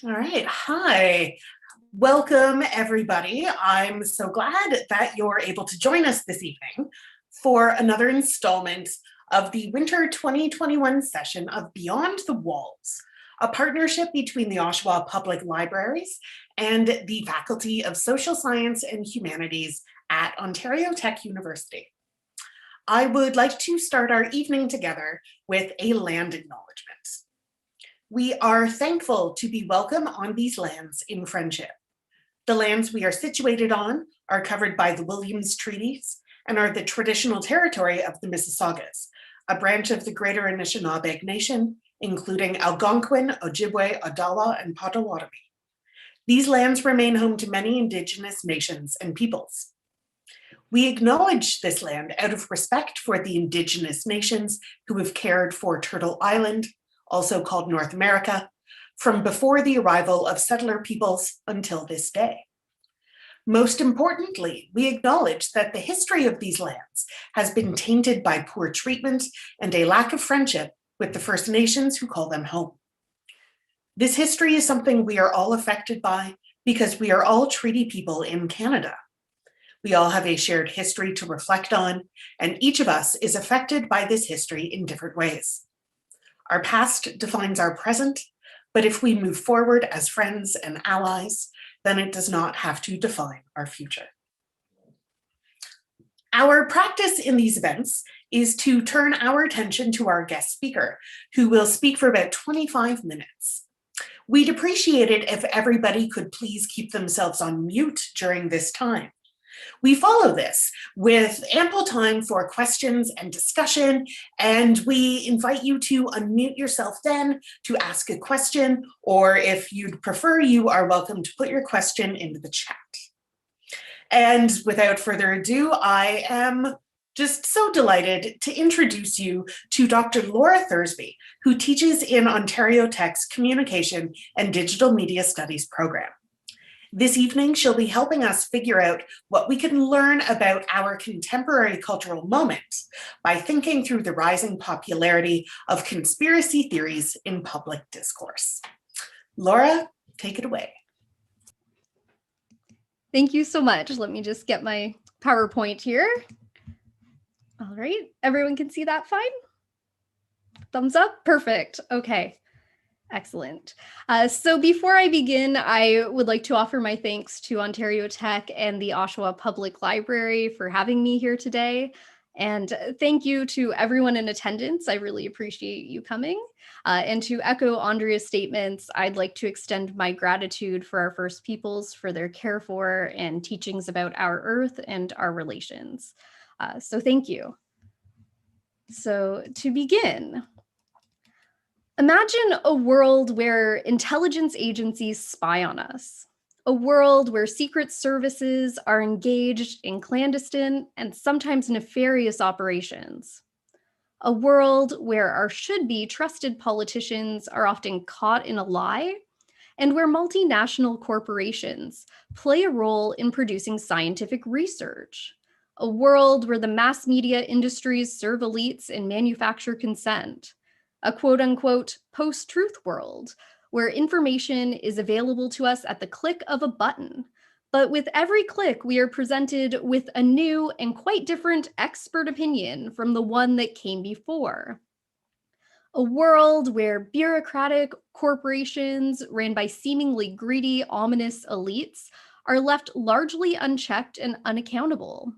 All right. Hi. Welcome, everybody. I'm so glad that you're able to join us this evening for another installment of the Winter 2021 session of Beyond the Walls, a partnership between the Oshawa Public Libraries and the Faculty of Social Science and Humanities at Ontario Tech University. I would like to start our evening together with a land acknowledgement. We are thankful to be welcome on these lands in friendship. The lands we are situated on are covered by the Williams Treaties and are the traditional territory of the Mississaugas, a branch of the Greater Anishinaabe Nation, including Algonquin, Ojibwe, Odawa, and Potawatomi. These lands remain home to many Indigenous nations and peoples. We acknowledge this land out of respect for the Indigenous nations who have cared for Turtle Island, also called North America, from before the arrival of settler peoples until this day. Most importantly, we acknowledge that the history of these lands has been tainted by poor treatment and a lack of friendship with the First Nations who call them home. This history is something we are all affected by because we are all treaty people in Canada. We all have a shared history to reflect on, and each of us is affected by this history in different ways. Our past defines our present, but if we move forward as friends and allies, then it does not have to define our future. Our practice in these events is to turn our attention to our guest speaker, who will speak for about 25 minutes. We'd appreciate it if everybody could please keep themselves on mute during this time. We follow this with ample time for questions and discussion, and we invite you to unmute yourself then to ask a question, or if you'd prefer, you are welcome to put your question into the chat. And without further ado, I am just so delighted to introduce you to Dr. Laura Thursby, who teaches in Ontario Tech's Communication and Digital Media Studies program. This evening, she'll be helping us figure out what we can learn about our contemporary cultural moment by thinking through the rising popularity of conspiracy theories in public discourse. Laura, take it away. Thank you so much. Let me just get my PowerPoint here. All right, everyone can see that fine? Thumbs up? Perfect. Okay. Excellent. So before I begin, I would like to offer my thanks to Ontario Tech and the Oshawa Public Library for having me here today. And thank you to everyone in attendance. I really appreciate you coming. And to echo Andrea's statements, I'd like to extend my gratitude for our First Peoples for their care for and teachings about our Earth and our relations. So thank you. So to begin, imagine a world where intelligence agencies spy on us, a world where secret services are engaged in clandestine and sometimes nefarious operations, a world where our should-be trusted politicians are often caught in a lie, and where multinational corporations play a role in producing scientific research, a world where the mass media industries serve elites and manufacture consent, a quote-unquote post-truth world where information is available to us at the click of a button. But with every click, we are presented with a new and quite different expert opinion from the one that came before. A world where bureaucratic corporations ran by seemingly greedy, ominous elites are left largely unchecked and unaccountable.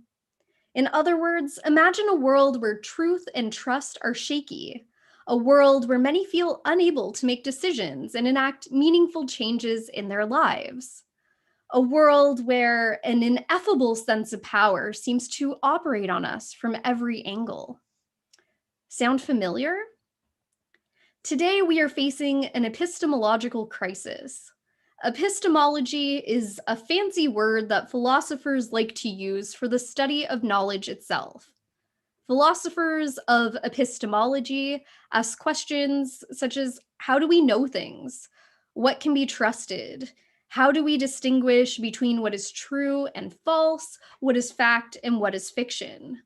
In other words, imagine a world where truth and trust are shaky, a world where many feel unable to make decisions and enact meaningful changes in their lives. A world where an ineffable sense of power seems to operate on us from every angle. Sound familiar? Today, we are facing an epistemological crisis. Epistemology is a fancy word that philosophers like to use for the study of knowledge itself. Philosophers of epistemology ask questions such as, how do we know things? What can be trusted? How do we distinguish between what is true and false, what is fact and what is fiction?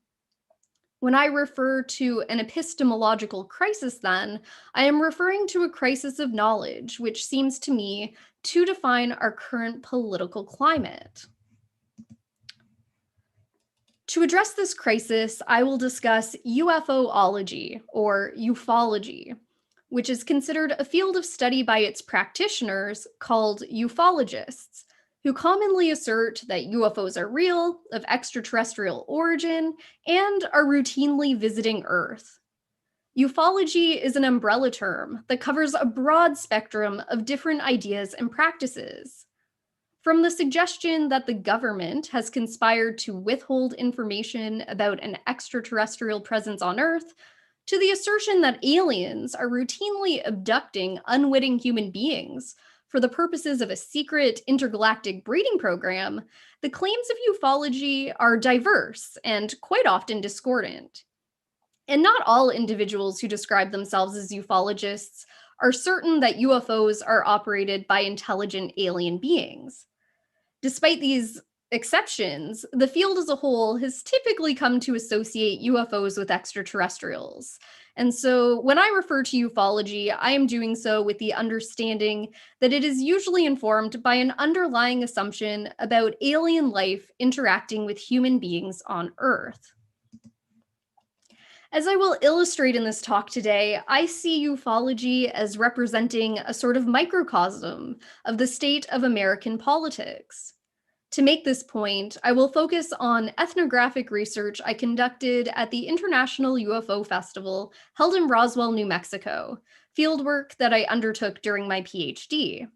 When I refer to an epistemological crisis, then, I am referring to a crisis of knowledge, which seems to me to define our current political climate. To address this crisis, I will discuss UFOlogy, or ufology, which is considered a field of study by its practitioners called ufologists, who commonly assert that UFOs are real, of extraterrestrial origin, and are routinely visiting Earth. Ufology is an umbrella term that covers a broad spectrum of different ideas and practices. From the suggestion that the government has conspired to withhold information about an extraterrestrial presence on Earth, to the assertion that aliens are routinely abducting unwitting human beings for the purposes of a secret intergalactic breeding program, the claims of ufology are diverse and quite often discordant. And not all individuals who describe themselves as ufologists are certain that UFOs are operated by intelligent alien beings. Despite these exceptions, the field as a whole has typically come to associate UFOs with extraterrestrials. And so when I refer to ufology, I am doing so with the understanding that it is usually informed by an underlying assumption about alien life interacting with human beings on Earth. As I will illustrate in this talk today, I see ufology as representing a sort of microcosm of the state of American politics. To make this point, I will focus on ethnographic research I conducted at the International UFO Festival held in Roswell, New Mexico, fieldwork that I undertook during my PhD.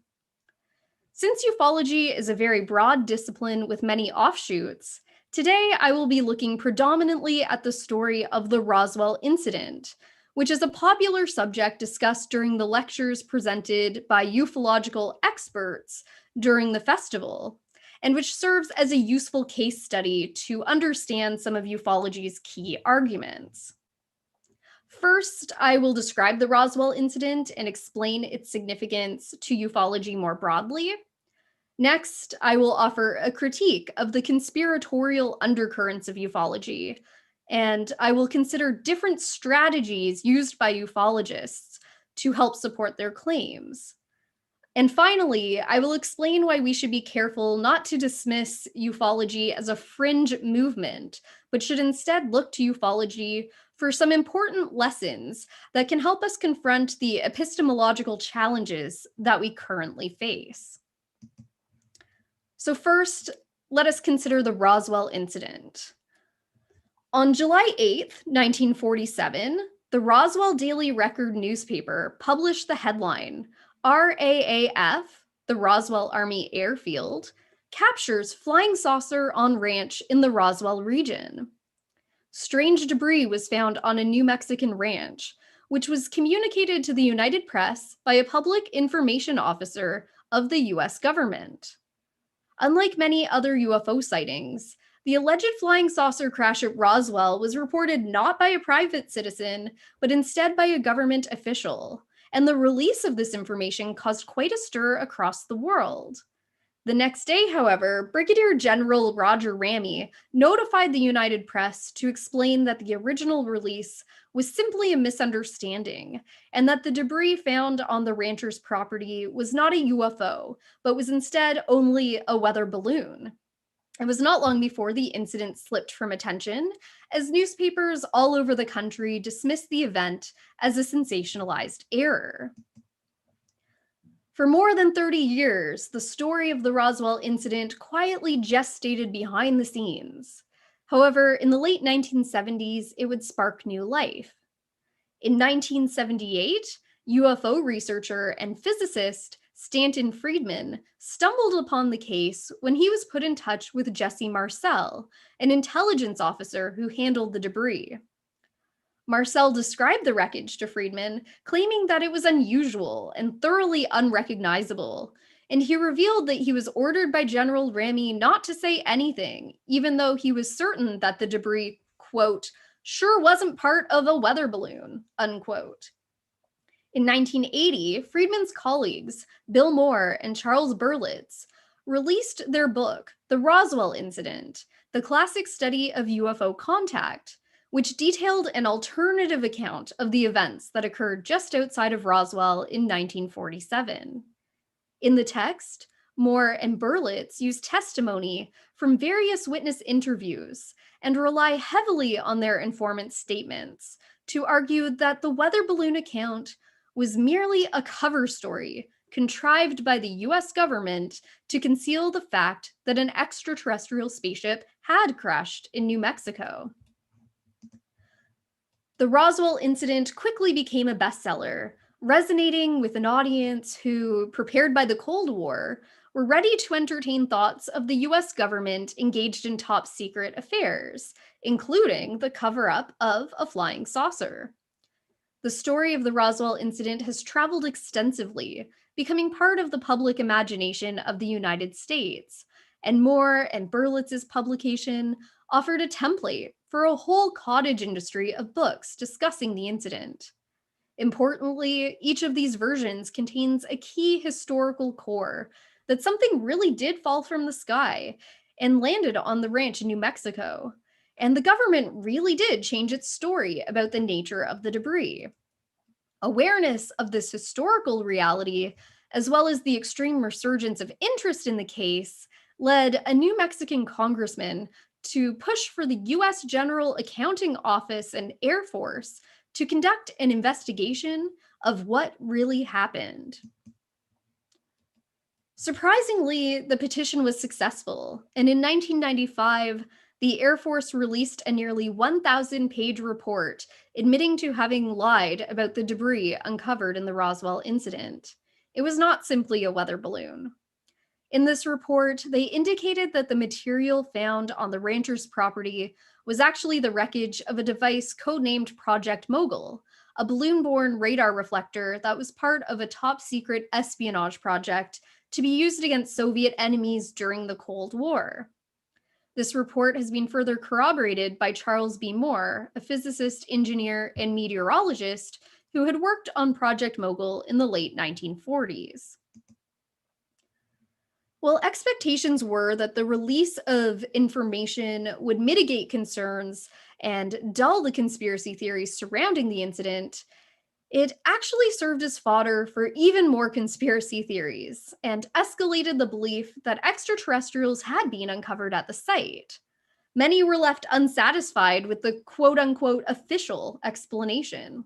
Since ufology is a very broad discipline with many offshoots, today I will be looking predominantly at the story of the Roswell incident, which is a popular subject discussed during the lectures presented by ufological experts during the festival, and which serves as a useful case study to understand some of ufology's key arguments. First, I will describe the Roswell incident and explain its significance to ufology more broadly. Next, I will offer a critique of the conspiratorial undercurrents of ufology, and I will consider different strategies used by ufologists to help support their claims. And finally, I will explain why we should be careful not to dismiss ufology as a fringe movement, but should instead look to ufology for some important lessons that can help us confront the epistemological challenges that we currently face. So first, let us consider the Roswell incident. On July 8th, 1947, the Roswell Daily Record newspaper published the headline, RAAF, the Roswell Army Airfield, captures flying saucer on ranch in the Roswell region. Strange debris was found on a New Mexican ranch, which was communicated to the United Press by a public information officer of the US government. Unlike many other UFO sightings, the alleged flying saucer crash at Roswell was reported not by a private citizen, but instead by a government official, and the release of this information caused quite a stir across the world. The next day, however, Brigadier General Roger Ramey notified the United Press to explain that the original release was simply a misunderstanding, and that the debris found on the rancher's property was not a UFO, but was instead only a weather balloon. It was not long before the incident slipped from attention, as newspapers all over the country dismissed the event as a sensationalized error. For more than 30 years, the story of the Roswell incident quietly gestated behind the scenes. However, in the late 1970s, it would spark new life. In 1978, UFO researcher and physicist Stanton Friedman stumbled upon the case when he was put in touch with Jesse Marcel, an intelligence officer who handled the debris. Marcel described the wreckage to Friedman, claiming that it was unusual and thoroughly unrecognizable, and he revealed that he was ordered by General Ramey not to say anything, even though he was certain that the debris, quote, sure wasn't part of a weather balloon, unquote. In 1980, Friedman's colleagues, Bill Moore and Charles Berlitz, released their book, The Roswell Incident, the classic study of UFO contact, which detailed an alternative account of the events that occurred just outside of Roswell in 1947. In the text, Moore and Berlitz use testimony from various witness interviews and rely heavily on their informant statements to argue that the weather balloon account was merely a cover story contrived by the US government to conceal the fact that an extraterrestrial spaceship had crashed in New Mexico. The Roswell incident quickly became a bestseller, resonating with an audience who, prepared by the Cold War, were ready to entertain thoughts of the US government engaged in top secret affairs, including the cover-up of a flying saucer. The story of the Roswell incident has traveled extensively, becoming part of the public imagination of the United States, and Moore and Berlitz's publication offered a template for a whole cottage industry of books discussing the incident. Importantly, each of these versions contains a key historical core that something really did fall from the sky and landed on the ranch in New Mexico, and the government really did change its story about the nature of the debris. Awareness of this historical reality, as well as the extreme resurgence of interest in the case, led a New Mexican congressman to push for the US General Accounting Office and Air Force to conduct an investigation of what really happened. Surprisingly, the petition was successful, and in 1995, the Air Force released a nearly 1,000-page report admitting to having lied about the debris uncovered in the Roswell incident. It was not simply a weather balloon. In this report, they indicated that the material found on the rancher's property was actually the wreckage of a device codenamed Project Mogul, a balloon-borne radar reflector that was part of a top-secret espionage project to be used against Soviet enemies during the Cold War. This report has been further corroborated by Charles B. Moore, a physicist, engineer, and meteorologist who had worked on Project Mogul in the late 1940s. Well, expectations were that the release of information would mitigate concerns and dull the conspiracy theories surrounding the incident. It actually served as fodder for even more conspiracy theories and escalated the belief that extraterrestrials had been uncovered at the site. Many were left unsatisfied with the quote-unquote official explanation.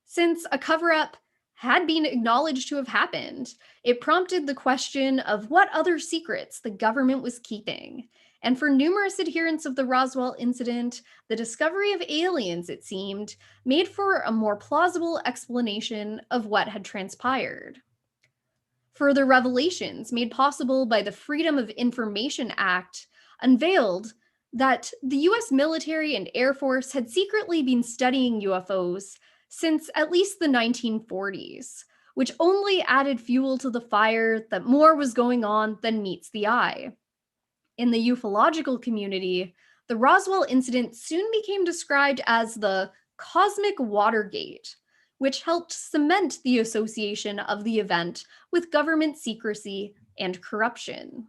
Since a cover-up had been acknowledged to have happened, it prompted the question of what other secrets the government was keeping. And for numerous adherents of the Roswell incident, the discovery of aliens, it seemed, made for a more plausible explanation of what had transpired. Further revelations made possible by the Freedom of Information Act unveiled that the US military and Air Force had secretly been studying UFOs since at least the 1940s, which only added fuel to the fire that more was going on than meets the eye. In the ufological community, the Roswell incident soon became described as the cosmic Watergate, which helped cement the association of the event with government secrecy and corruption.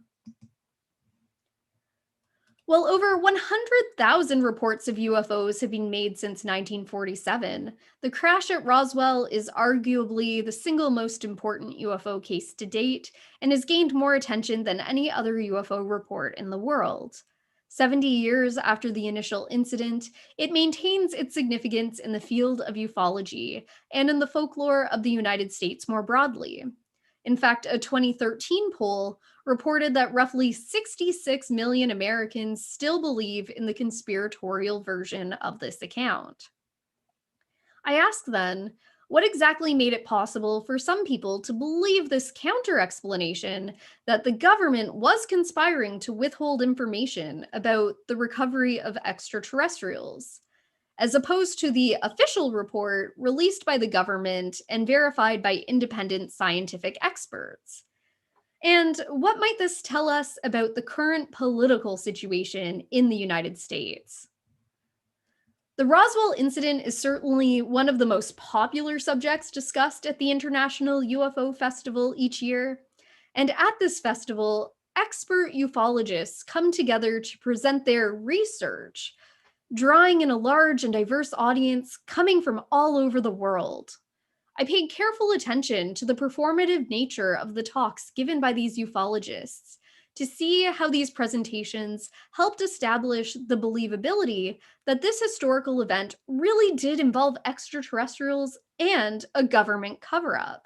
While over 100,000 reports of UFOs have been made since 1947, the crash at Roswell is arguably the single most important UFO case to date and has gained more attention than any other UFO report in the world. 70 years after the initial incident, it maintains its significance in the field of ufology and in the folklore of the United States more broadly. In fact, a 2013 poll reported that roughly 66 million Americans still believe in the conspiratorial version of this account. I ask then, what exactly made it possible for some people to believe this counter-explanation that the government was conspiring to withhold information about the recovery of extraterrestrials, as opposed to the official report released by the government and verified by independent scientific experts? And what might this tell us about the current political situation in the United States? The Roswell incident is certainly one of the most popular subjects discussed at the International UFO Festival each year. And at this festival, expert ufologists come together to present their research drawing in a large and diverse audience coming from all over the world. I paid careful attention to the performative nature of the talks given by these ufologists to see how these presentations helped establish the believability that this historical event really did involve extraterrestrials and a government cover-up.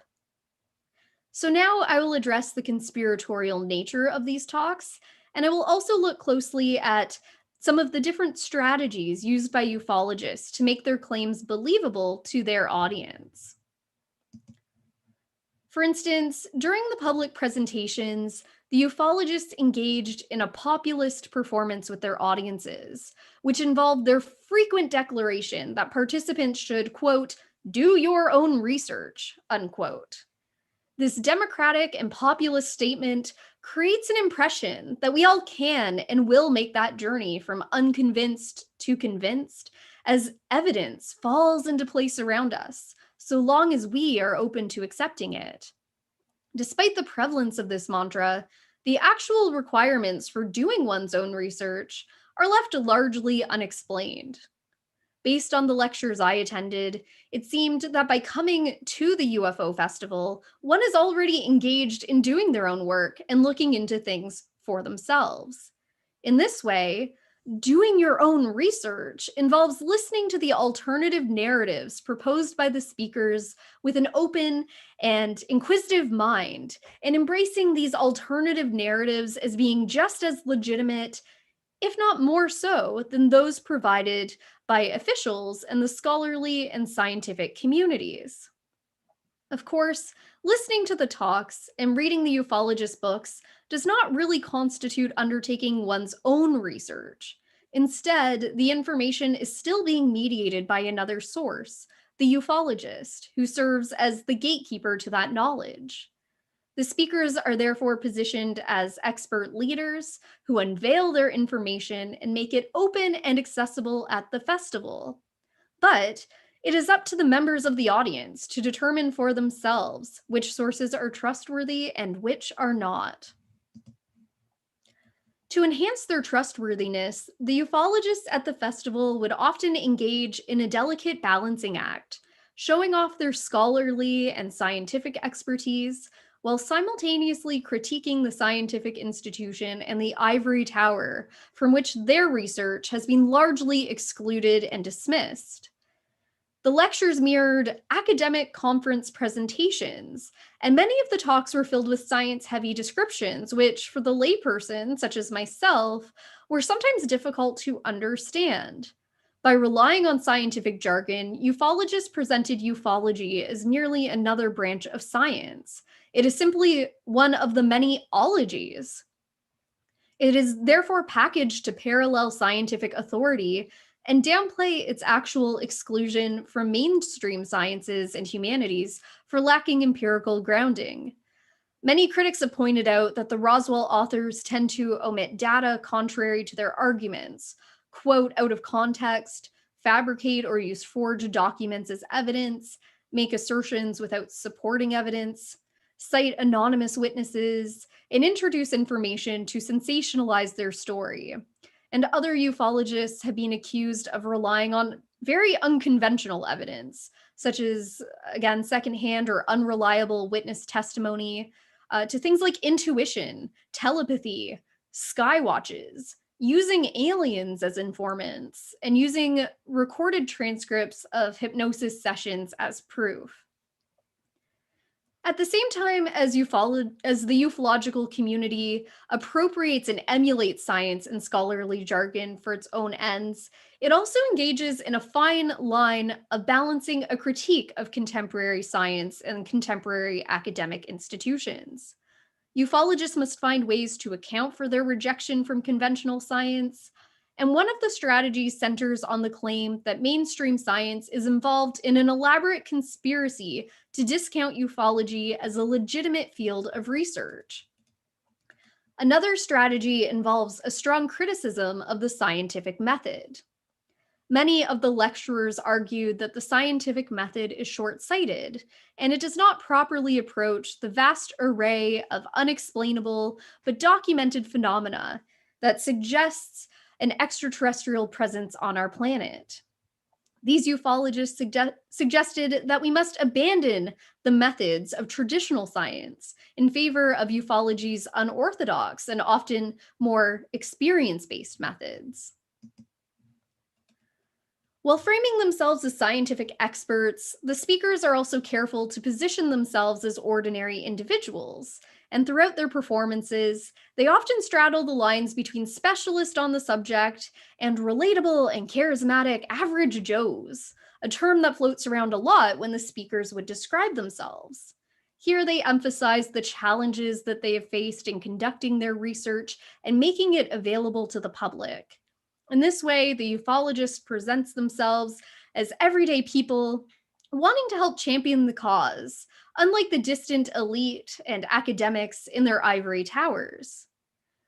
So now I will address the conspiratorial nature of these talks, and I will also look closely at some of the different strategies used by ufologists to make their claims believable to their audience. For instance, during the public presentations, the ufologists engaged in a populist performance with their audiences, which involved their frequent declaration that participants should, quote, do your own research, unquote. This democratic and populist statement creates an impression that we all can and will make that journey from unconvinced to convinced as evidence falls into place around us, so long as we are open to accepting it. Despite the prevalence of this mantra, the actual requirements for doing one's own research are left largely unexplained. Based on the lectures I attended, it seemed that by coming to the UFO Festival, one is already engaged in doing their own work and looking into things for themselves. In this way, doing your own research involves listening to the alternative narratives proposed by the speakers with an open and inquisitive mind, and embracing these alternative narratives as being just as legitimate, if not more so, than those provided by officials and the scholarly and scientific communities. Of course, listening to the talks and reading the ufologist books does not really constitute undertaking one's own research. Instead, the information is still being mediated by another source, the ufologist, who serves as the gatekeeper to that knowledge. The speakers are therefore positioned as expert leaders who unveil their information and make it open and accessible at the festival. But it is up to the members of the audience to determine for themselves which sources are trustworthy and which are not. To enhance their trustworthiness, the ufologists at the festival would often engage in a delicate balancing act, showing off their scholarly and scientific expertise while simultaneously critiquing the scientific institution and the ivory tower from which their research has been largely excluded and dismissed. The lectures mirrored academic conference presentations, and many of the talks were filled with science-heavy descriptions, which, for the layperson, such as myself, were sometimes difficult to understand. By relying on scientific jargon, ufologists presented ufology as merely another branch of science. It is simply one of the many ologies. It is therefore packaged to parallel scientific authority and downplay its actual exclusion from mainstream sciences and humanities for lacking empirical grounding. Many critics have pointed out that the Roswell authors tend to omit data contrary to their arguments, quote out of context, fabricate or use forged documents as evidence, make assertions without supporting evidence, cite anonymous witnesses, and introduce information to sensationalize their story. And other ufologists have been accused of relying on very unconventional evidence, such as, again, secondhand or unreliable witness testimony, to things like intuition, telepathy, sky watches, using aliens as informants, and using recorded transcripts of hypnosis sessions as proof. At the same time as the ufological community appropriates and emulates science and scholarly jargon for its own ends, it also engages in a fine line of balancing a critique of contemporary science and contemporary academic institutions. Ufologists must find ways to account for their rejection from conventional science, and one of the strategies centers on the claim that mainstream science is involved in an elaborate conspiracy to discount ufology as a legitimate field of research. Another strategy involves a strong criticism of the scientific method. Many of the lecturers argued that the scientific method is short-sighted, and it does not properly approach the vast array of unexplainable but documented phenomena that suggests an extraterrestrial presence on our planet. These ufologists suggested that we must abandon the methods of traditional science in favor of ufology's unorthodox and often more experience-based methods. While framing themselves as scientific experts, the speakers are also careful to position themselves as ordinary individuals. And throughout their performances, they often straddle the lines between specialist on the subject and relatable and charismatic average Joes, a term that floats around a lot when the speakers would describe themselves. Here they emphasize the challenges that they have faced in conducting their research and making it available to the public. In this way, the ufologist presents themselves as everyday people wanting to help champion the cause, unlike the distant elite and academics in their ivory towers.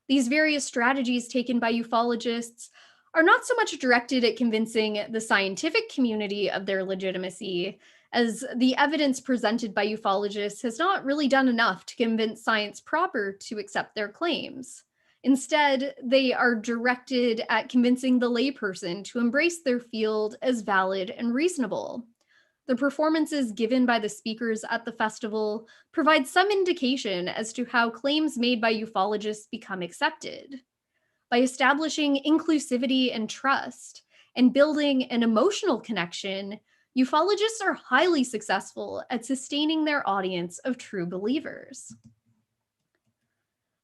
These various strategies taken by ufologists are not so much directed at convincing the scientific community of their legitimacy, as the evidence presented by ufologists has not really done enough to convince science proper to accept their claims. Instead, they are directed at convincing the layperson to embrace their field as valid and reasonable. The performances given by the speakers at the festival provide some indication as to how claims made by ufologists become accepted. By establishing inclusivity and trust and building an emotional connection, ufologists are highly successful at sustaining their audience of true believers.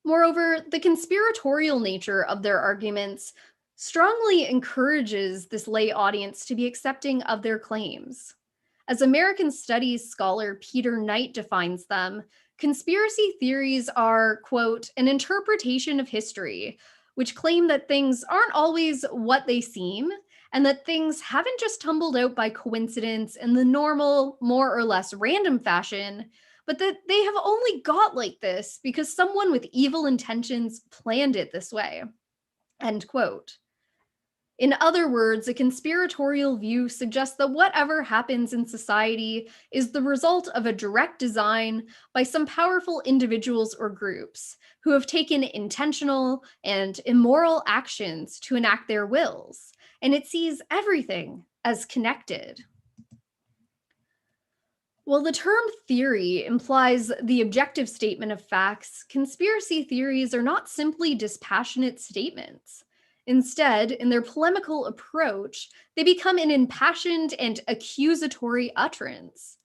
Moreover, the conspiratorial nature of their arguments strongly encourages this lay audience to be accepting of their claims. As American Studies scholar Peter Knight defines them, conspiracy theories are, quote, an interpretation of history, which claim that things aren't always what they seem, and that things haven't just tumbled out by coincidence in the normal, more or less random fashion, but that they have only got like this because someone with evil intentions planned it this way, end quote. In other words, a conspiratorial view suggests that whatever happens in society is the result of a direct design by some powerful individuals or groups who have taken intentional and immoral actions to enact their wills, and it sees everything as connected. While the term theory implies the objective statement of facts, conspiracy theories are not simply dispassionate statements. Instead, in their polemical approach, they become an impassioned and accusatory utterance.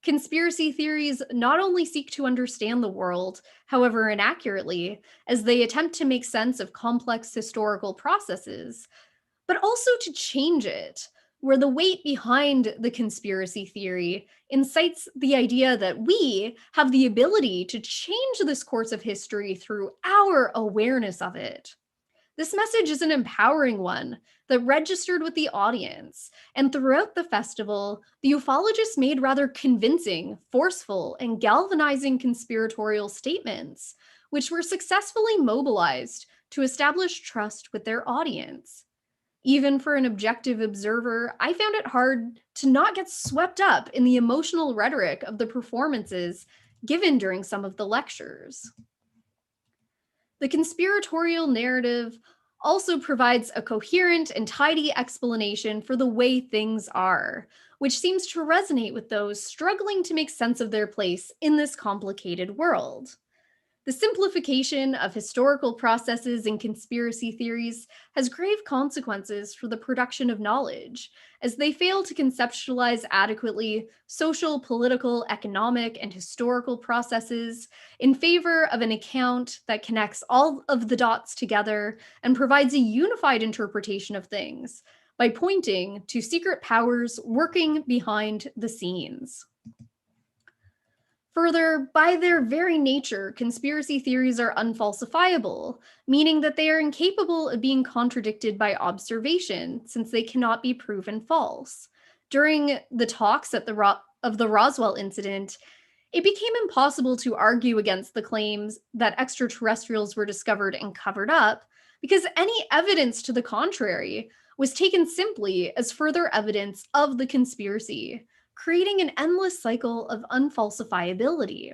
Conspiracy theories not only seek to understand the world, however inaccurately, as they attempt to make sense of complex historical processes, but also to change it, where the weight behind the conspiracy theory incites the idea that we have the ability to change this course of history through our awareness of it. This message is an empowering one that registered with the audience, and throughout the festival, the ufologists made rather convincing, forceful, and galvanizing conspiratorial statements, which were successfully mobilized to establish trust with their audience. Even for an objective observer, I found it hard to not get swept up in the emotional rhetoric of the performances given during some of the lectures. The conspiratorial narrative also provides a coherent and tidy explanation for the way things are, which seems to resonate with those struggling to make sense of their place in this complicated world. The simplification of historical processes and conspiracy theories has grave consequences for the production of knowledge, as they fail to conceptualize adequately social, political, economic, and historical processes in favor of an account that connects all of the dots together and provides a unified interpretation of things by pointing to secret powers working behind the scenes. Further, by their very nature, conspiracy theories are unfalsifiable, meaning that they are incapable of being contradicted by observation, since they cannot be proven false. During the talks of the Roswell incident, it became impossible to argue against the claims that extraterrestrials were discovered and covered up, because any evidence to the contrary was taken simply as further evidence of the conspiracy, creating an endless cycle of unfalsifiability.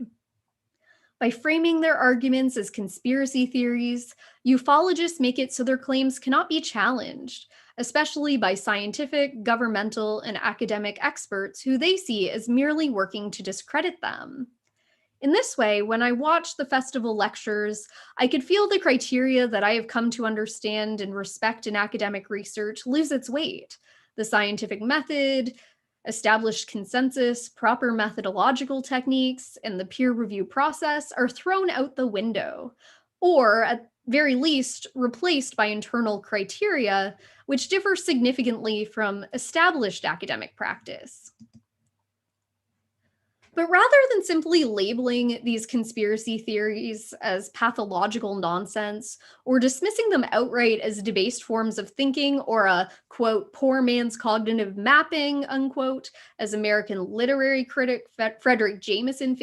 By framing their arguments as conspiracy theories, ufologists make it so their claims cannot be challenged, especially by scientific, governmental, and academic experts who they see as merely working to discredit them. In this way, when I watched the festival lectures, I could feel the criteria that I have come to understand and respect in academic research lose its weight. The scientific method, established consensus, proper methodological techniques, and the peer review process are thrown out the window, or at very least replaced by internal criteria, which differ significantly from established academic practice. But rather than simply labeling these conspiracy theories as pathological nonsense or dismissing them outright as debased forms of thinking or a, quote, poor man's cognitive mapping, unquote, as American literary critic Frederick Jameson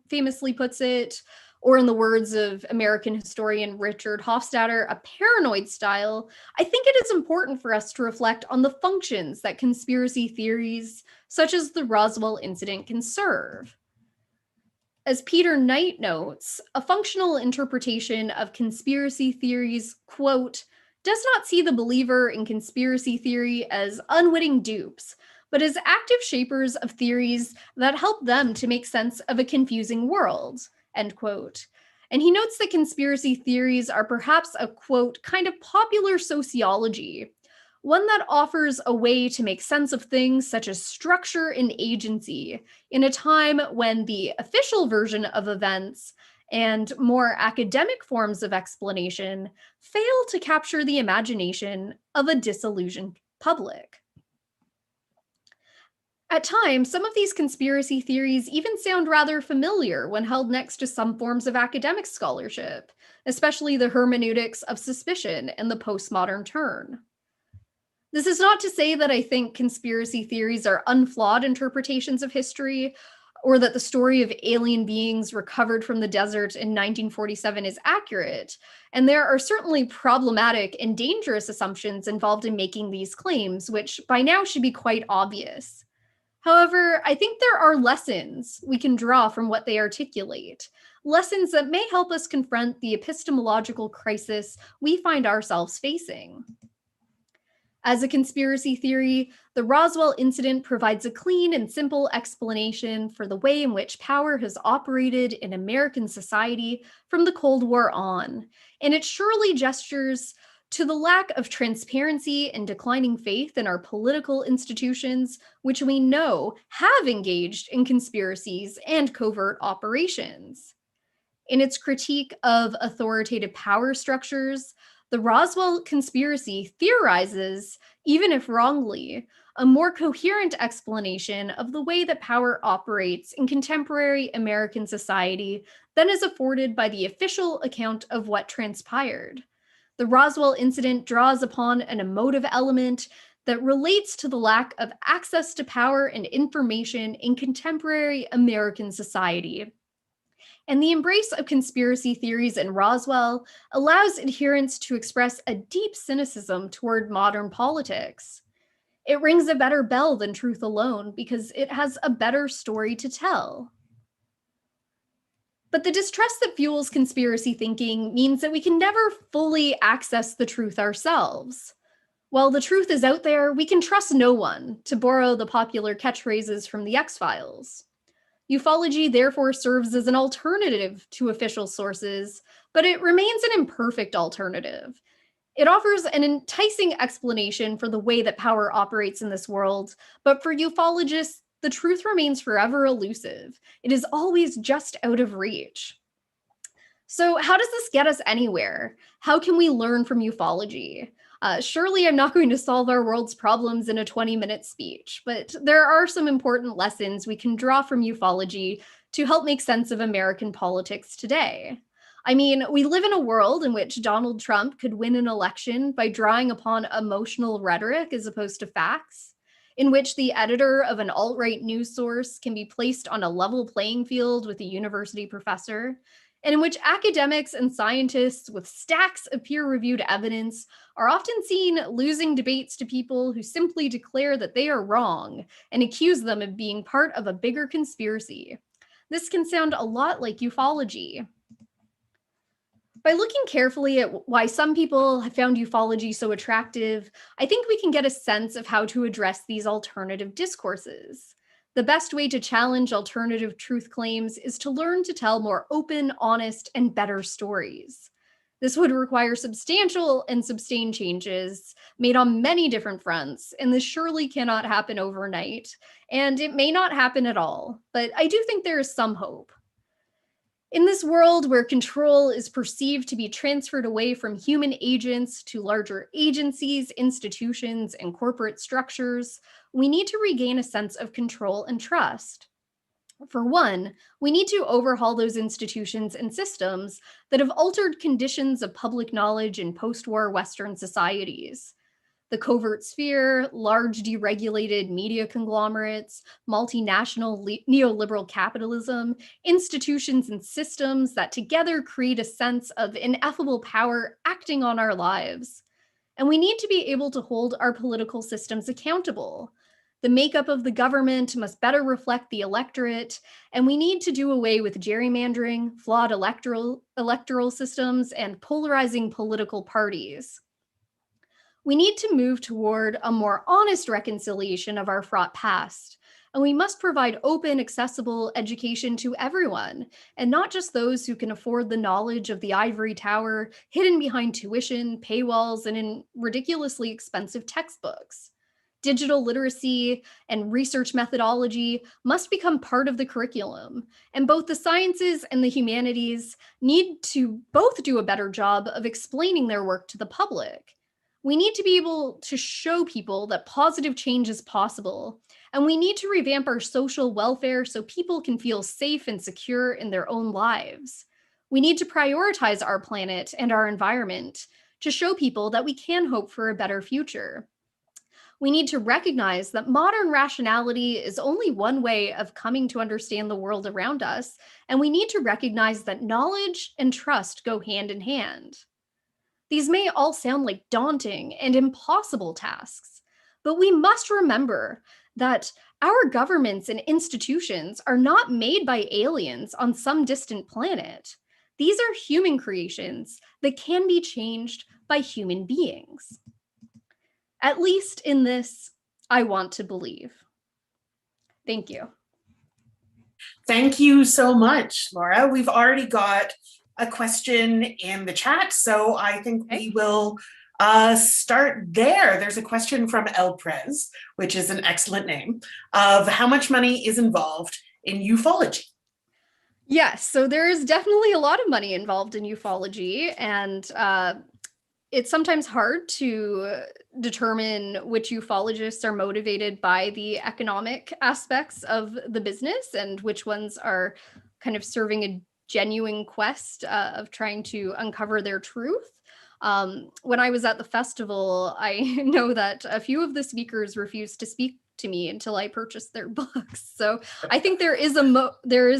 famously puts it, or in the words of American historian Richard Hofstadter, a paranoid style, I think it is important for us to reflect on the functions that conspiracy theories, such as the Roswell incident, can serve. As Peter Knight notes, a functional interpretation of conspiracy theories, quote, does not see the believer in conspiracy theory as unwitting dupes, but as active shapers of theories that help them to make sense of a confusing world, end quote. And he notes that conspiracy theories are perhaps a, quote, kind of popular sociology, one that offers a way to make sense of things such as structure and agency in a time when the official version of events and more academic forms of explanation fail to capture the imagination of a disillusioned public. At times, some of these conspiracy theories even sound rather familiar when held next to some forms of academic scholarship, especially the hermeneutics of suspicion and the postmodern turn. This is not to say that I think conspiracy theories are unflawed interpretations of history, or that the story of alien beings recovered from the desert in 1947 is accurate, and there are certainly problematic and dangerous assumptions involved in making these claims, which by now should be quite obvious. However, I think there are lessons we can draw from what they articulate, lessons that may help us confront the epistemological crisis we find ourselves facing. As a conspiracy theory, the Roswell incident provides a clean and simple explanation for the way in which power has operated in American society from the Cold War on, and it surely gestures to the lack of transparency and declining faith in our political institutions, which we know have engaged in conspiracies and covert operations. In its critique of authoritative power structures, the Roswell conspiracy theorizes, even if wrongly, a more coherent explanation of the way that power operates in contemporary American society than is afforded by the official account of what transpired. The Roswell incident draws upon an emotive element that relates to the lack of access to power and information in contemporary American society. And the embrace of conspiracy theories in Roswell allows adherents to express a deep cynicism toward modern politics. It rings a better bell than truth alone because it has a better story to tell. But the distrust that fuels conspiracy thinking means that we can never fully access the truth ourselves. While the truth is out there, we can trust no one, to borrow the popular catchphrases from the X-Files. Ufology therefore serves as an alternative to official sources, but it remains an imperfect alternative. It offers an enticing explanation for the way that power operates in this world, but for ufologists, the truth remains forever elusive. It is always just out of reach. So how does this get us anywhere? How can we learn from ufology? Surely I'm not going to solve our world's problems in a 20-minute speech, but there are some important lessons we can draw from ufology to help make sense of American politics today. I mean, we live in a world in which Donald Trump could win an election by drawing upon emotional rhetoric as opposed to facts, in which the editor of an alt-right news source can be placed on a level playing field with a university professor, and in which academics and scientists with stacks of peer-reviewed evidence are often seen losing debates to people who simply declare that they are wrong and accuse them of being part of a bigger conspiracy. This can sound a lot like ufology. By looking carefully at why some people have found ufology so attractive, I think we can get a sense of how to address these alternative discourses. The best way to challenge alternative truth claims is to learn to tell more open, honest, and better stories. This would require substantial and sustained changes made on many different fronts, and this surely cannot happen overnight, and it may not happen at all, but I do think there is some hope. In this world where control is perceived to be transferred away from human agents to larger agencies, institutions, and corporate structures, we need to regain a sense of control and trust. For one, we need to overhaul those institutions and systems that have altered conditions of public knowledge in post-war Western societies. The covert sphere, large deregulated media conglomerates, multinational neoliberal capitalism, institutions and systems that together create a sense of ineffable power acting on our lives. And we need to be able to hold our political systems accountable. The makeup of the government must better reflect the electorate, and we need to do away with gerrymandering, flawed electoral systems, and polarizing political parties. We need to move toward a more honest reconciliation of our fraught past, and we must provide open, accessible education to everyone, and not just those who can afford the knowledge of the ivory tower hidden behind tuition, paywalls, and in ridiculously expensive textbooks. Digital literacy and research methodology must become part of the curriculum, and both the sciences and the humanities need to both do a better job of explaining their work to the public. We need to be able to show people that positive change is possible, and we need to revamp our social welfare so people can feel safe and secure in their own lives. We need to prioritize our planet and our environment to show people that we can hope for a better future. We need to recognize that modern rationality is only one way of coming to understand the world around us, and we need to recognize that knowledge and trust go hand in hand. These may all sound like daunting and impossible tasks, but we must remember that our governments and institutions are not made by aliens on some distant planet. These are human creations that can be changed by human beings. At least in this, I want to believe. Thank you. Thank you so much, Laura. We've already got a question in the chat, so I think we will start there. There's a question from El Prez, which is an excellent name, of how much money is involved in ufology? Yes, so there is definitely a lot of money involved in ufology, and it's sometimes hard to determine which ufologists are motivated by the economic aspects of the business and which ones are kind of serving a genuine quest of trying to uncover their truth. When I was at the festival, I know that a few of the speakers refused to speak to me until I purchased their books. So I think there is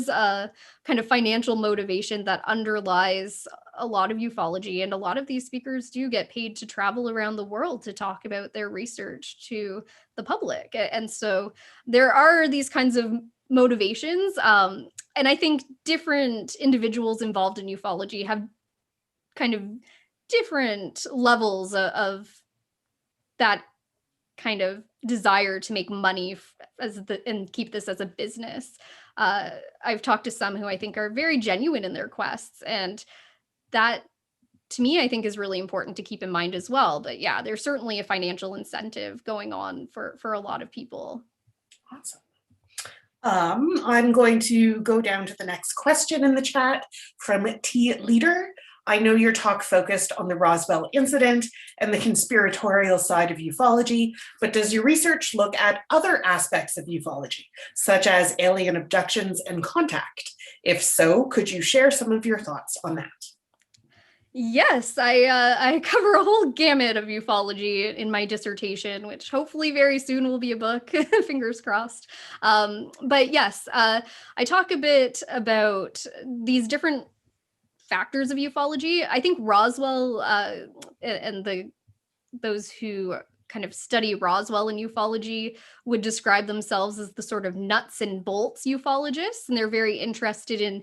a kind of financial motivation that underlies a lot of ufology, and a lot of these speakers do get paid to travel around the world to talk about their research to the public. And so there are these kinds of motivations. And I think different individuals involved in ufology have kind of different levels of that kind of desire to make money and keep this as a business. I've talked to some who I think are very genuine in their quests, and that to me I think is really important to keep in mind as well. But yeah, there's certainly a financial incentive going on for a lot of people. Awesome. I'm going to go down to the next question in the chat from T Leader. I know your talk focused on the Roswell incident and the conspiratorial side of ufology, but does your research look at other aspects of ufology, such as alien abductions and contact? If so, could you share some of your thoughts on that? Yes, I cover a whole gamut of ufology in my dissertation, which hopefully very soon will be a book, fingers crossed. But yes, I talk a bit about these different factors of ufology. I think Roswell and those who kind of study Roswell and ufology would describe themselves as the sort of nuts and bolts ufologists, and they're very interested in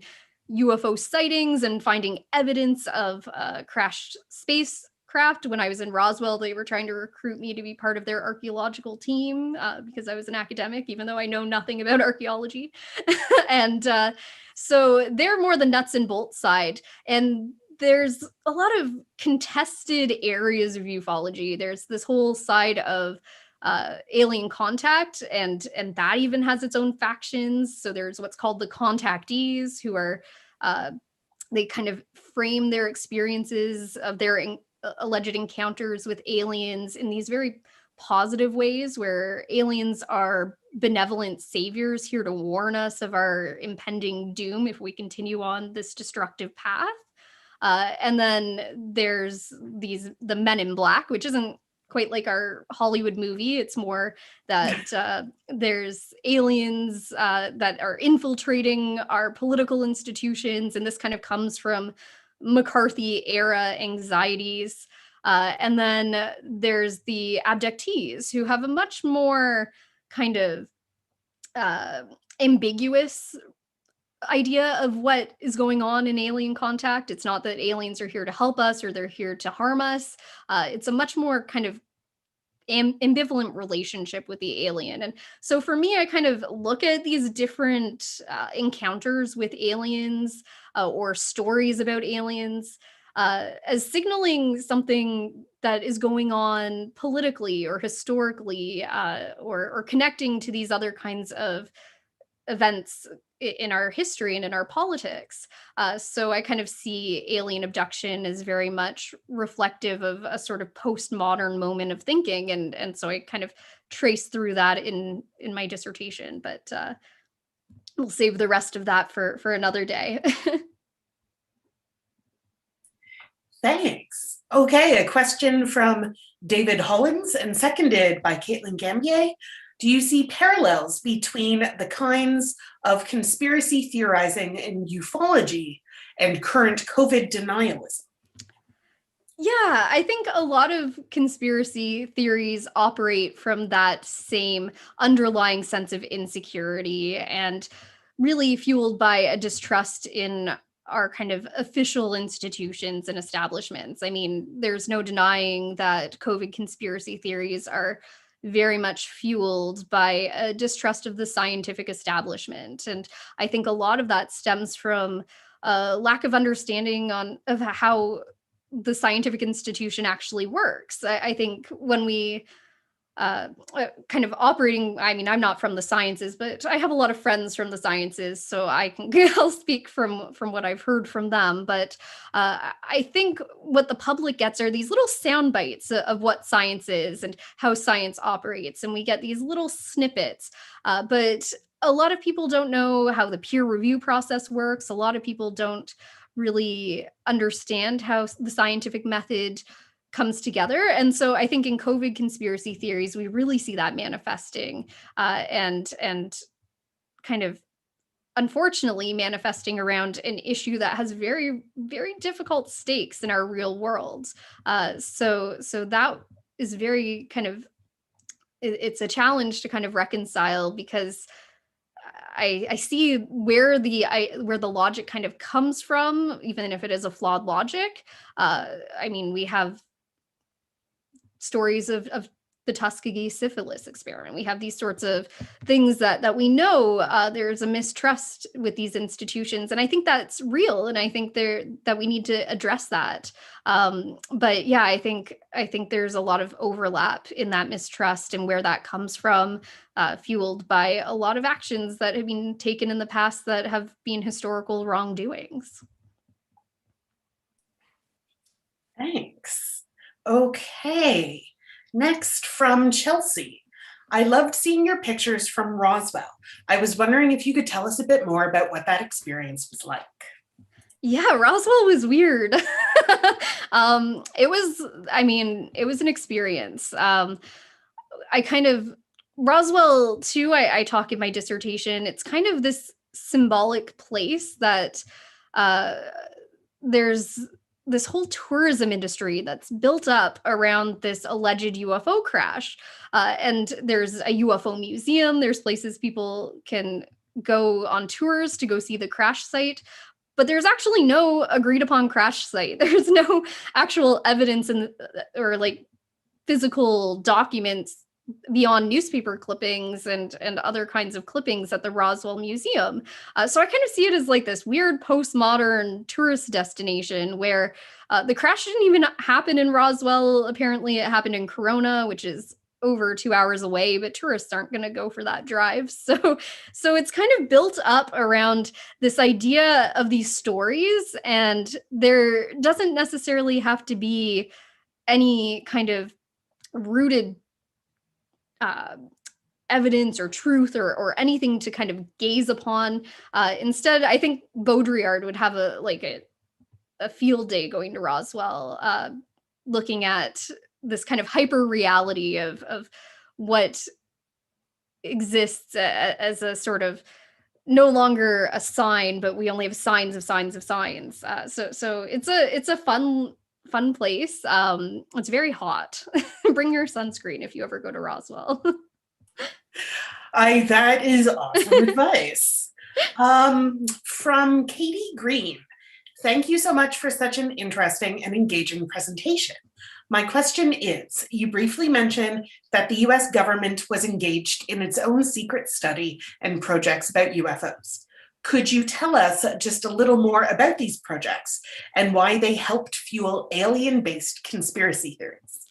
UFO sightings and finding evidence of crashed spacecraft. When I was in Roswell, they were trying to recruit me to be part of their archaeological team because I was an academic, even though I know nothing about archaeology. And so they're more the nuts and bolts side. And there's a lot of contested areas of ufology. There's this whole side of alien contact, and that even has its own factions. So there's what's called the contactees, who are they kind of frame their experiences of their alleged encounters with aliens in these very positive ways, where aliens are benevolent saviors here to warn us of our impending doom if we continue on this destructive path. And then there's the Men in Black, which isn't quite like our Hollywood movie. It's more that there's aliens that are infiltrating our political institutions, and this kind of comes from McCarthy era anxieties. And then there's the abductees, who have a much more kind of ambiguous idea of what is going on in alien contact. It's not that aliens are here to help us or they're here to harm us. It's a much more kind of ambivalent relationship with the alien. And so for me, I kind of look at these different encounters with aliens or stories about aliens as signaling something that is going on politically or historically, or connecting to these other kinds of events in our history and in our politics. So I kind of see alien abduction as very much reflective of a sort of postmodern moment of thinking. And so I kind of trace through that in my dissertation, but we'll save the rest of that for another day. Thanks. Okay, a question from David Hollins and seconded by Caitlin Gambier. Do you see parallels between the kinds of conspiracy theorizing in ufology and current COVID denialism? Yeah, I think a lot of conspiracy theories operate from that same underlying sense of insecurity, and really fueled by a distrust in our kind of official institutions and establishments. I mean, there's no denying that COVID conspiracy theories are very much fueled by a distrust of the scientific establishment. And I think a lot of that stems from a lack of understanding of how the scientific institution actually works. I think when we kind of operating, I mean, I'm not from the sciences, but I have a lot of friends from the sciences, so I'll speak from what I've heard from them. But I think what the public gets are these little sound bites of what science is and how science operates, and we get these little snippets. But a lot of people don't know how the peer review process works. A lot of people don't really understand how the scientific method comes together. And so I think in COVID conspiracy theories, we really see that manifesting and kind of unfortunately manifesting around an issue that has very, very difficult stakes in our real world. So that is very kind of, it's a challenge to kind of reconcile, because I see where the logic kind of comes from, even if it is a flawed logic. I mean, we have stories of the Tuskegee syphilis experiment. We have these sorts of things that we know there's a mistrust with these institutions, and I think that's real, and I think that we need to address that. But yeah, I think there's a lot of overlap in that mistrust and where that comes from, fueled by a lot of actions that have been taken in the past that have been historical wrongdoings. Thanks. Okay, next from Chelsea. I loved seeing your pictures from Roswell. I was wondering if you could tell us a bit more about what that experience was like. Yeah, Roswell was weird. It was an experience. Roswell too, I talk in my dissertation, it's kind of this symbolic place that there's this whole tourism industry that's built up around this alleged UFO crash. And there's a UFO museum. There's places people can go on tours to go see the crash site. But there's actually no agreed upon crash site. There's no actual evidence or like physical documents beyond newspaper clippings and other kinds of clippings at the Roswell Museum. So I kind of see it as like this weird postmodern tourist destination where the crash didn't even happen in Roswell. Apparently it happened in Corona, which is over 2 hours away, but tourists aren't going to go for that drive. So it's kind of built up around this idea of these stories, and there doesn't necessarily have to be any kind of rooted evidence or truth or anything to kind of gaze upon. Instead, I think Baudrillard would have a field day going to Roswell, looking at this kind of hyper reality of what exists as a sort of no longer a sign, but we only have signs of signs of signs. So it's a fun place. It's very hot. Bring your sunscreen if you ever go to Roswell. That is awesome advice. From Katie Green, thank you so much for such an interesting and engaging presentation. My question is, you briefly mentioned that the US government was engaged in its own secret study and projects about UFOs. Could you tell us just a little more about these projects and why they helped fuel alien-based conspiracy theories?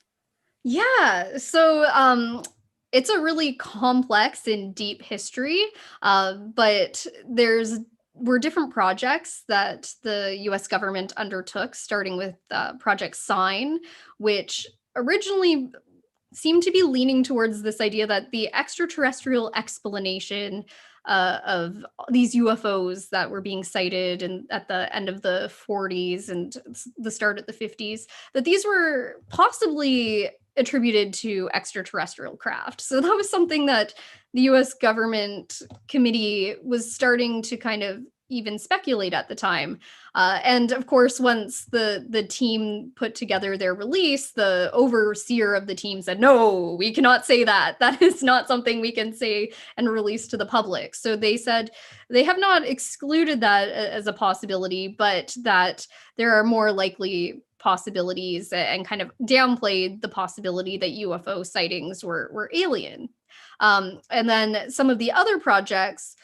Yeah, so it's a really complex and deep history, but were different projects that the US government undertook, starting with Project Sign, which originally seemed to be leaning towards this idea that the extraterrestrial explanation of these UFOs that were being cited at the end of the 40s and the start of the 50s, that these were possibly attributed to extraterrestrial craft. So that was something that the US government committee was starting to kind of even speculate at the time. And of course, once the team put together their release, the overseer of the team said, no, we cannot say that. That is not something we can say and release to the public. So they said they have not excluded that as a possibility, but that there are more likely possibilities, and kind of downplayed the possibility that UFO sightings were alien. And then some of the other projects,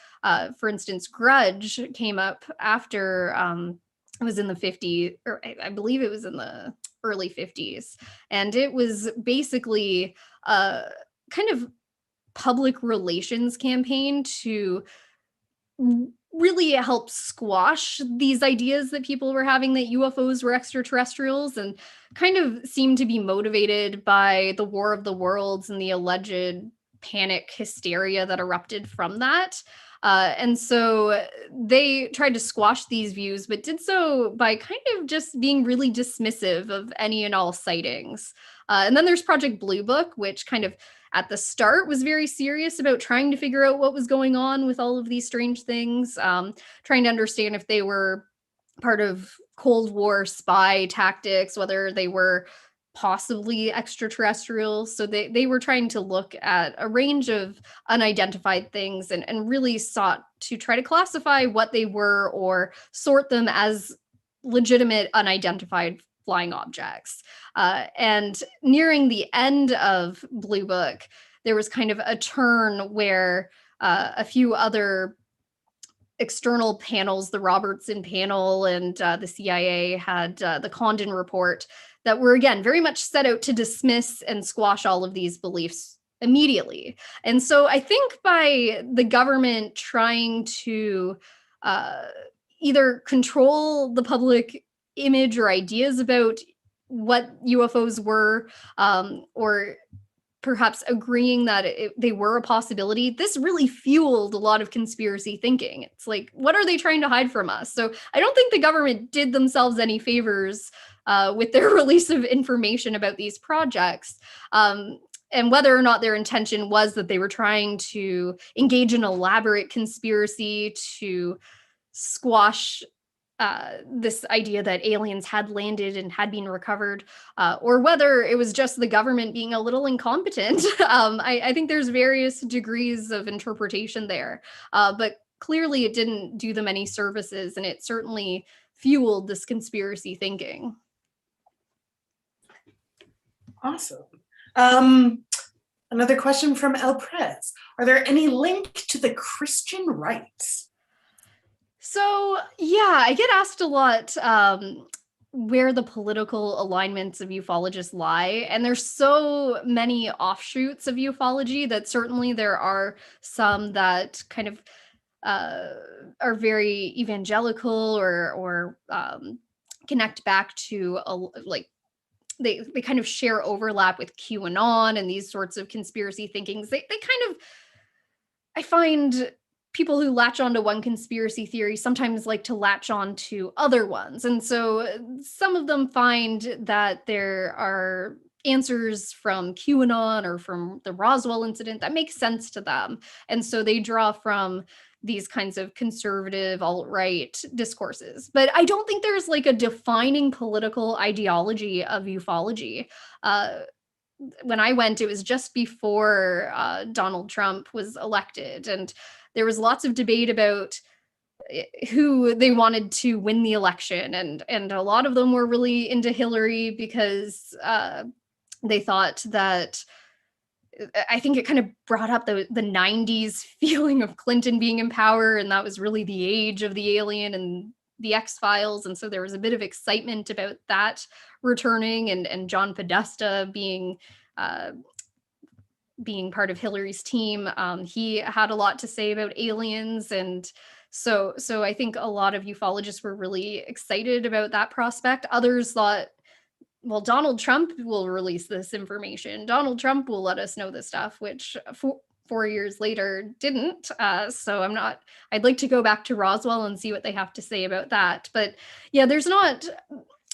for instance, Grudge came up after it was in the 50s, or I believe it was in the early 50s. And it was basically a kind of public relations campaign to really help squash these ideas that people were having that UFOs were extraterrestrials, and kind of seemed to be motivated by the War of the Worlds and the alleged panic hysteria that erupted from that. And so they tried to squash these views, but did so by kind of just being really dismissive of any and all sightings. And then there's Project Blue Book, which kind of at the start was very serious about trying to figure out what was going on with all of these strange things, trying to understand if they were part of Cold War spy tactics, whether they were possibly extraterrestrials. So they were trying to look at a range of unidentified things, and really sought to try to classify what they were or sort them as legitimate unidentified flying objects. And nearing the end of Blue Book, there was kind of a turn where a few other external panels, the Robertson panel and the CIA, had the Condon report, that were, again, very much set out to dismiss and squash all of these beliefs immediately. And so I think by the government trying to either control the public image or ideas about what UFOs were, or perhaps agreeing that they were a possibility, this really fueled a lot of conspiracy thinking. It's like, what are they trying to hide from us? So I don't think the government did themselves any favors with their release of information about these projects. And whether or not their intention was that they were trying to engage in elaborate conspiracy to squash this idea that aliens had landed and had been recovered, or whether it was just the government being a little incompetent. I think there's various degrees of interpretation there, but clearly it didn't do them any services, and it certainly fueled this conspiracy thinking. Awesome. Another question from El Prez. Are there any link to the Christian right? So, yeah, I get asked a lot where the political alignments of ufologists lie. And there's so many offshoots of ufology that certainly there are some that kind of are very evangelical or connect back to they kind of share overlap with QAnon and these sorts of conspiracy thinkings. They kind of, I find people who latch onto one conspiracy theory sometimes like to latch on to other ones. And so some of them find that there are answers from QAnon or from the Roswell incident that make sense to them. And so they draw from these kinds of conservative alt-right discourses. But I don't think there's like a defining political ideology of ufology. When I went, it was just before Donald Trump was elected, and there was lots of debate about who they wanted to win the election, and a lot of them were really into Hillary because they thought that, I think it kind of brought up the 90s feeling of Clinton being in power, and that was really the age of the alien and the X-Files. And so there was a bit of excitement about that returning, and John Podesta being part of Hillary's team. He had a lot to say about aliens. And so I think a lot of ufologists were really excited about that prospect. Others thought, well, Donald Trump will release this information. Donald Trump will let us know this stuff, which 4 years later didn't. So I'd like to go back to Roswell and see what they have to say about that. But yeah, there's not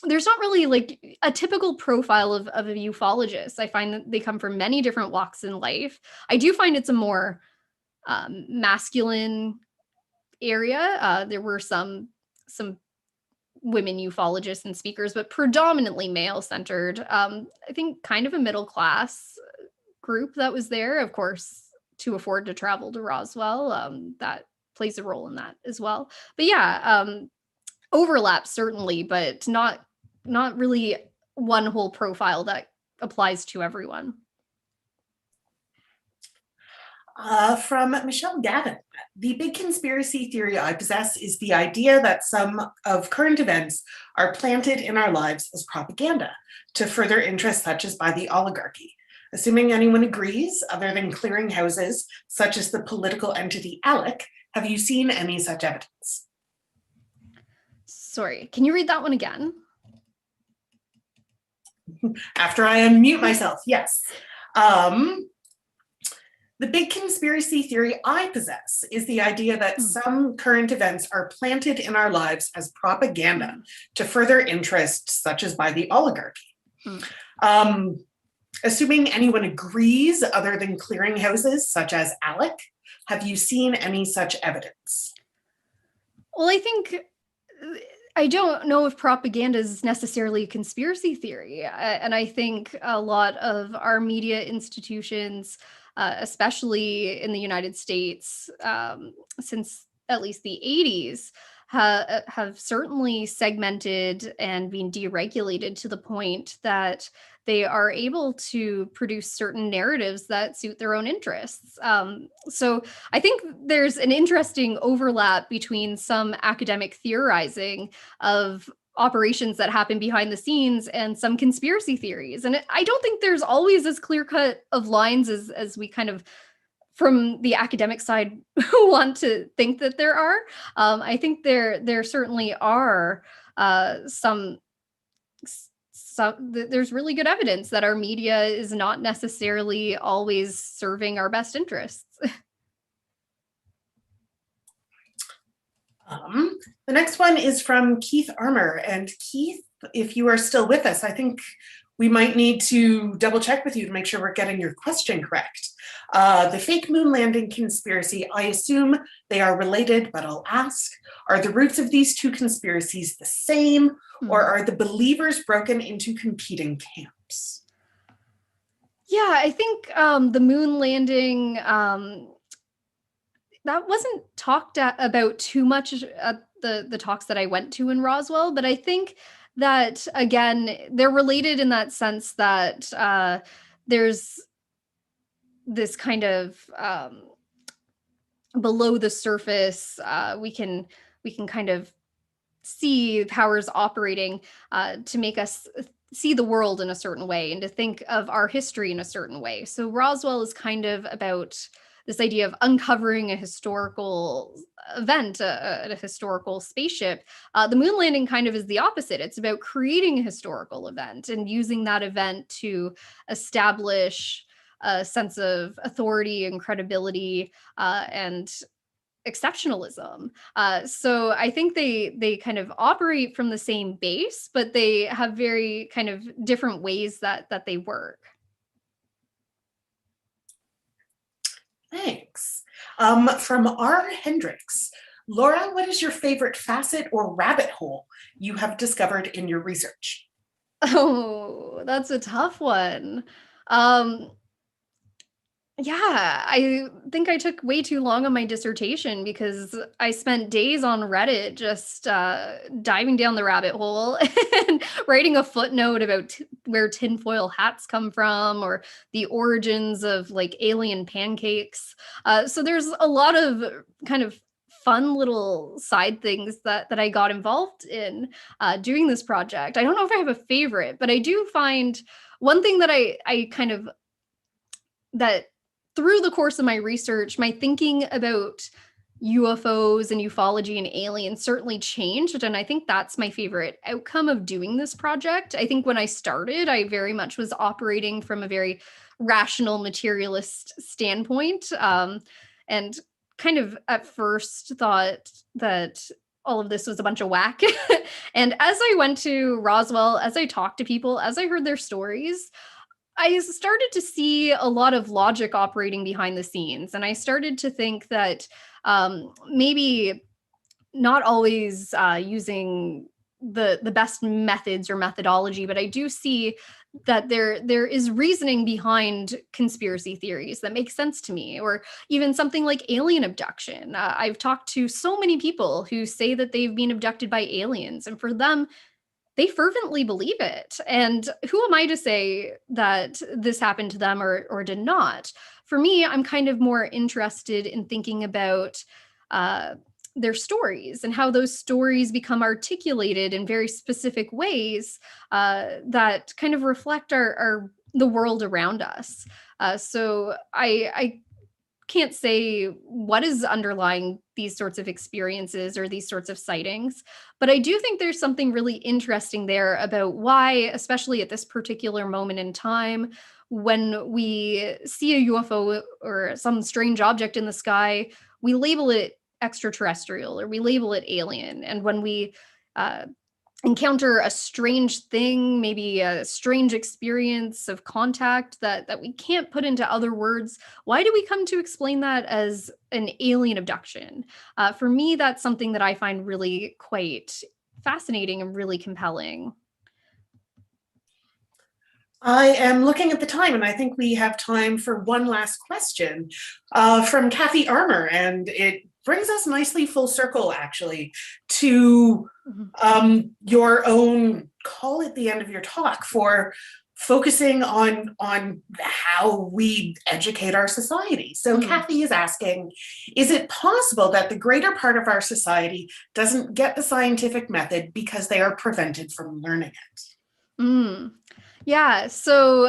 really like a typical profile of a ufologist. I find that they come from many different walks in life. I do find it's a more masculine area. There were some women ufologists and speakers, but predominantly male-centered. I think kind of a middle-class group that was there, of course, to afford to travel to Roswell. That plays a role in that as well. But yeah, overlap certainly, but not really one whole profile that applies to everyone. From Michelle Gavin, the big conspiracy theory I possess is the idea that some of current events are planted in our lives as propaganda to further interests such as by the oligarchy. Assuming anyone agrees, other than clearing houses, such as the political entity ALEC, have you seen any such evidence? Sorry, can you read that one again? After I unmute myself, yes. The big conspiracy theory I possess is the idea that some current events are planted in our lives as propaganda to further interests such as by the oligarchy. Assuming anyone agrees, other than clearing houses such as ALEC, have you seen any such evidence? Well, I don't know if propaganda is necessarily a conspiracy theory. And I think a lot of our media institutions, especially in the United States, since at least the 80s, have certainly segmented and been deregulated to the point that they are able to produce certain narratives that suit their own interests. So I think there's an interesting overlap between some academic theorizing of operations that happen behind the scenes and some conspiracy theories. And I don't think there's always as clear-cut of lines as we kind of, from the academic side, want to think that there are. I think there certainly are there's really good evidence that our media is not necessarily always serving our best interests. The next one is from Keith Armour. And Keith, if you are still with us, I think we might need to double check with you to make sure we're getting your question correct. The fake moon landing conspiracy, I assume they are related, but I'll ask, are the roots of these two conspiracies the same, or are the believers broken into competing camps? Yeah, I think the moon landing, that wasn't talked about too much at the talks that I went to in Roswell, but I think that, again, they're related in that sense that there's this kind of below the surface, we can kind of see powers operating to make us see the world in a certain way and to think of our history in a certain way. So Roswell is kind of about this idea of uncovering a historical event, a historical spaceship. The moon landing kind of is the opposite. It's about creating a historical event and using that event to establish a sense of authority and credibility and exceptionalism. So I think they kind of operate from the same base, but they have very kind of different ways that they work. Thanks. From R. Hendricks, Laura, what is your favorite facet or rabbit hole you have discovered in your research? Oh, that's a tough one. Yeah, I think I took way too long on my dissertation because I spent days on Reddit just diving down the rabbit hole and writing a footnote about where tinfoil hats come from or the origins of like alien pancakes. So there's a lot of kind of fun little side things that I got involved in doing this project. I don't know if I have a favorite, but I do find one thing that I kind of that through the course of my research, my thinking about UFOs and ufology and aliens certainly changed. And I think that's my favorite outcome of doing this project. I think when I started, I very much was operating from a very rational materialist standpoint. And kind of at first thought that all of this was a bunch of whack. And as I went to Roswell, as I talked to people, as I heard their stories, I started to see a lot of logic operating behind the scenes. And I started to think that maybe not always using the best methods or methodology, but I do see that there is reasoning behind conspiracy theories that makes sense to me, or even something like alien abduction. I've talked to so many people who say that they've been abducted by aliens, and for them, they fervently believe it. And who am I to say that this happened to them or did not? For me, I'm kind of more interested in thinking about their stories and how those stories become articulated in very specific ways that kind of reflect the world around us. So I can't say what is underlying these sorts of experiences or these sorts of sightings, but I do think there's something really interesting there about why, especially at this particular moment in time, when we see a UFO or some strange object in the sky, we label it extraterrestrial or we label it alien. And when we encounter a strange thing, maybe a strange experience of contact that we can't put into other words, why do we come to explain that as an alien abduction? For me, that's something that I find really quite fascinating and really compelling. I am looking at the time, and I think we have time for one last question from Kathy Armour, and it brings us nicely full circle, actually, to your own call at the end of your talk for focusing on how we educate our society. So Kathy is asking, is it possible that the greater part of our society doesn't get the scientific method because they are prevented from learning it? Yeah, so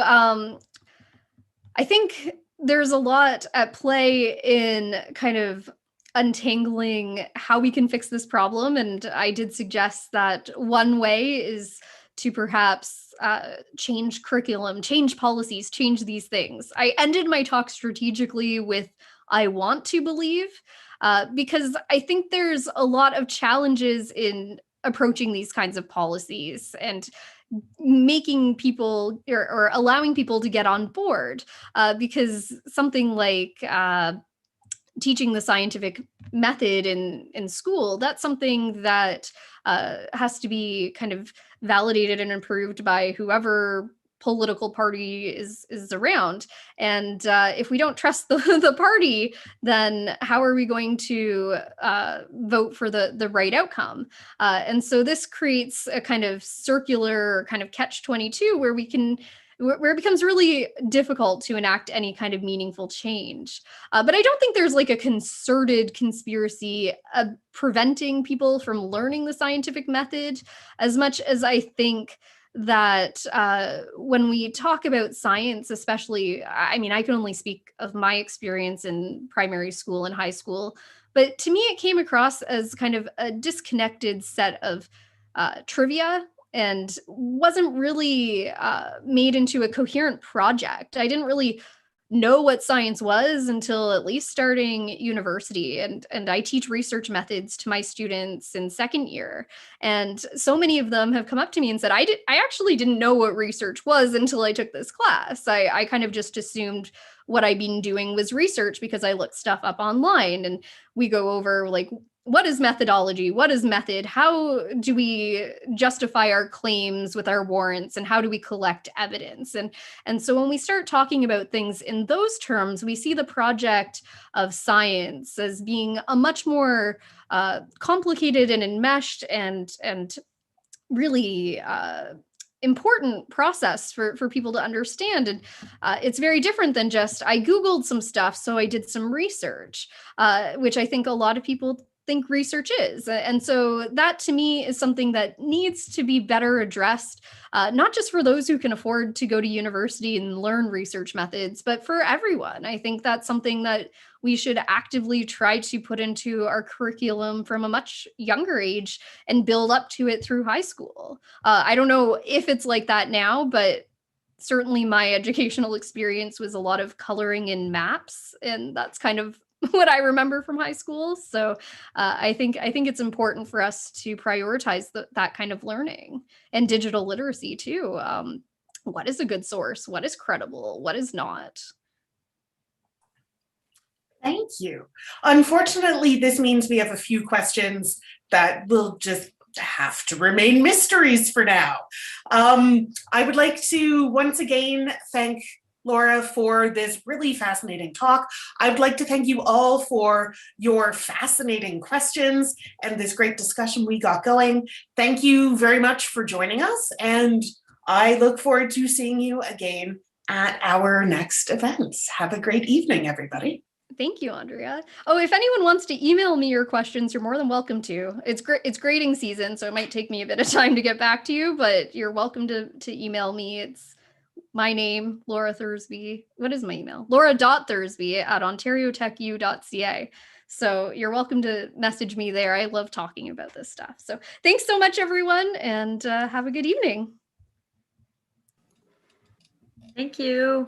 I think there's a lot at play in kind of untangling how we can fix this problem. And I did suggest that one way is to perhaps change curriculum, change policies, change these things. I ended my talk strategically with I want to believe, because I think there's a lot of challenges in approaching these kinds of policies. And making people or allowing people to get on board, because something like teaching the scientific method in school, that's something that has to be kind of validated and improved by whoever political party is around. And if we don't trust the party, then how are we going to vote for the right outcome? And so this creates a kind of circular kind of catch-22 where it becomes really difficult to enact any kind of meaningful change. But I don't think there's like a concerted conspiracy preventing people from learning the scientific method, as much as I think that when we talk about science, especially, I mean, I can only speak of my experience in primary school and high school, but to me, it came across as kind of a disconnected set of trivia and wasn't really made into a coherent project. I didn't really know what science was until at least starting university, and I teach research methods to my students in second year, and so many of them have come up to me and said, I actually didn't know what research was until I took this class. I kind of just assumed what I'd been doing was research because I looked stuff up online, and we go over like, what is methodology? What is method? How do we justify our claims with our warrants? And how do we collect evidence? And so when we start talking about things in those terms, we see the project of science as being a much more complicated and enmeshed and really important process for people to understand. And it's very different than just, I Googled some stuff, so I did some research, which I think a lot of people think research is. And so that to me is something that needs to be better addressed, not just for those who can afford to go to university and learn research methods, but for everyone. I think that's something that we should actively try to put into our curriculum from a much younger age and build up to it through high school. I don't know if it's like that now, but certainly my educational experience was a lot of coloring in maps, and that's kind of what I remember from high school. So I think it's important for us to prioritize that kind of learning, and digital literacy too. What is a good source? What is credible? What is not? Thank you. Unfortunately, this means we have a few questions that will just have to remain mysteries for now. I would like to once again thank Laura for this really fascinating talk. I'd like to thank you all for your fascinating questions and this great discussion we got going. Thank you very much for joining us, and I look forward to seeing you again at our next events. Have a great evening, everybody. Thank you, Andrea. Oh, if anyone wants to email me your questions, you're more than welcome to. It's grading season, so it might take me a bit of time to get back to you, but you're welcome to email me. It's my name, Laura Thursby. What is my email? laura.thursby@ontariotechu.ca. So you're welcome to message me there. I love talking about this stuff. So thanks so much, everyone, and have a good evening. Thank you.